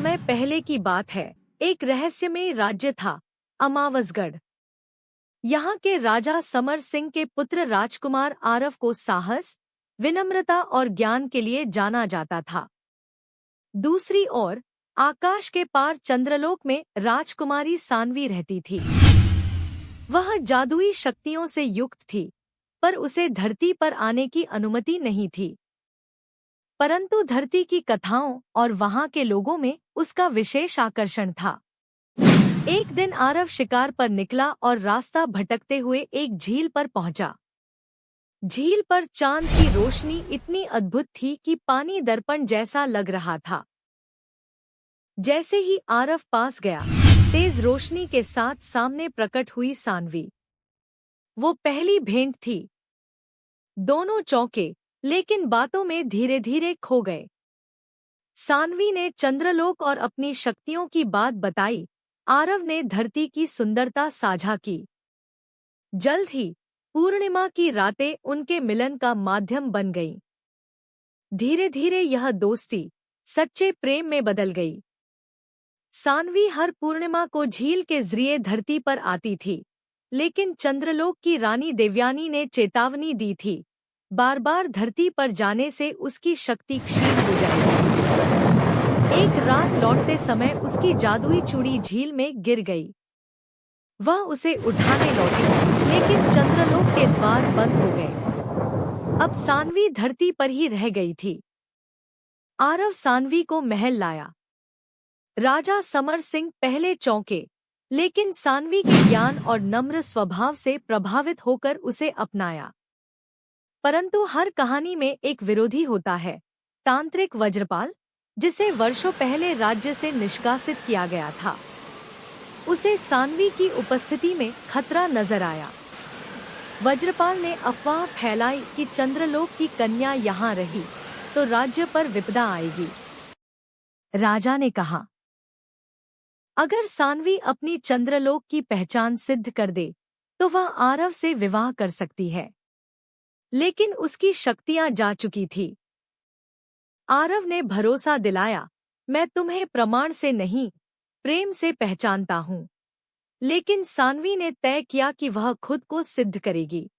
समय पहले की बात है। एक रहस्यमय राज्य था, अमावसगढ़। यहाँ के राजा समर सिंह के पुत्र राजकुमार आरव को साहस, विनम्रता और ज्ञान के लिए जाना जाता था। दूसरी ओर आकाश के पार चंद्रलोक में राजकुमारी सानवी रहती थी। वह जादुई शक्तियों से युक्त थी, पर उसे धरती पर आने की अनुमति नहीं थी। परंतु धरती की कथाओं और वहां के लोगों में उसका विशेष आकर्षण था। एक दिन आरव शिकार पर निकला और रास्ता भटकते हुए एक झील पर पहुंचा। झील पर चांद की रोशनी इतनी अद्भुत थी कि पानी दर्पण जैसा लग रहा था। जैसे ही आरव पास गया, तेज रोशनी के साथ सामने प्रकट हुई सानवी। वो पहली भेंट थी। दोनों चौंके, लेकिन बातों में धीरे धीरे खो गए। सानवी ने चंद्रलोक और अपनी शक्तियों की बात बताई। आरव ने धरती की सुंदरता साझा की। जल्द ही पूर्णिमा की रातें उनके मिलन का माध्यम बन गईं। धीरे धीरे यह दोस्ती सच्चे प्रेम में बदल गई। सानवी हर पूर्णिमा को झील के जरिए धरती पर आती थी, लेकिन चंद्रलोक की रानी देवयानी ने चेतावनी दी थी, बार बार धरती पर जाने से उसकी शक्ति क्षीण हो जाएगी। एक रात लौटते समय उसकी जादुई चूड़ी झील में गिर गई। वह उसे उठाने लौटी, लेकिन चंद्रलोक के द्वार बंद हो गए। अब सानवी धरती पर ही रह गई थी। आरव सानवी को महल लाया। राजा समर सिंह पहले चौंके, लेकिन सानवी के ज्ञान और नम्र स्वभाव से प्रभावित होकर उसे अपनाया। परंतु हर कहानी में एक विरोधी होता है, तांत्रिक वज्रपाल, जिसे वर्षों पहले राज्य से निष्कासित किया गया था। उसे सानवी की उपस्थिति में खतरा नजर आया। वज्रपाल ने अफवाह फैलाई कि चंद्रलोक की कन्या यहाँ रही तो राज्य पर विपदा आएगी। राजा ने कहा, अगर सानवी अपनी चंद्रलोक की पहचान सिद्ध कर दे तो वह आरव से विवाह कर सकती है। लेकिन उसकी शक्तियां जा चुकी थी। आरव ने भरोसा दिलाया, मैं तुम्हें प्रमाण से नहीं, प्रेम से पहचानता हूँ। लेकिन सानवी ने तय किया कि वह खुद को सिद्ध करेगी।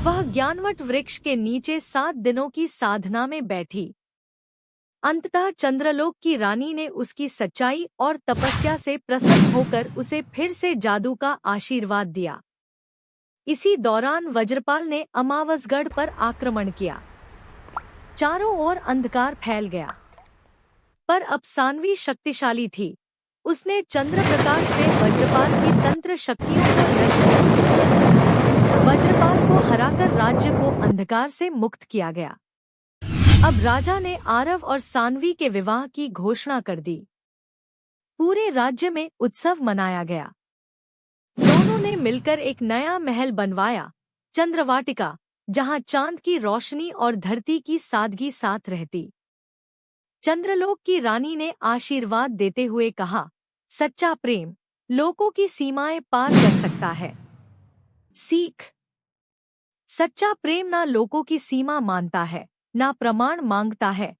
वह ज्ञानवट वृक्ष के नीचे 7 दिनों की साधना में बैठी। अंततः चंद्रलोक की रानी ने उसकी सच्चाई और तपस्या से प्रसन्न होकर उसे फिर से जादू का आशीर्वाद दिया। इसी दौरान वज्रपाल ने अमावसगढ़ पर आक्रमण किया। चारों ओर अंधकार फैल गया। पर अब सानवी शक्तिशाली थी। उसने चंद्र प्रकाश से वज्रपाल की तंत्र शक्तियों को नष्ट कर दिया। वज्रपाल को हराकर राज्य को अंधकार से मुक्त किया गया। अब राजा ने आरव और सानवी के विवाह की घोषणा कर दी। पूरे राज्य में उत्सव मनाया गया। दोनों ने मिलकर एक नया महल बनवाया, चंद्रवाटिका, जहां चांद की रोशनी और धरती की सादगी साथ रहती। चंद्रलोक की रानी ने आशीर्वाद देते हुए कहा, सच्चा प्रेम लोकों की सीमाएं पार कर सकता है। सीख, सच्चा प्रेम ना लोकों की सीमा मानता है, ना प्रमाण मांगता है,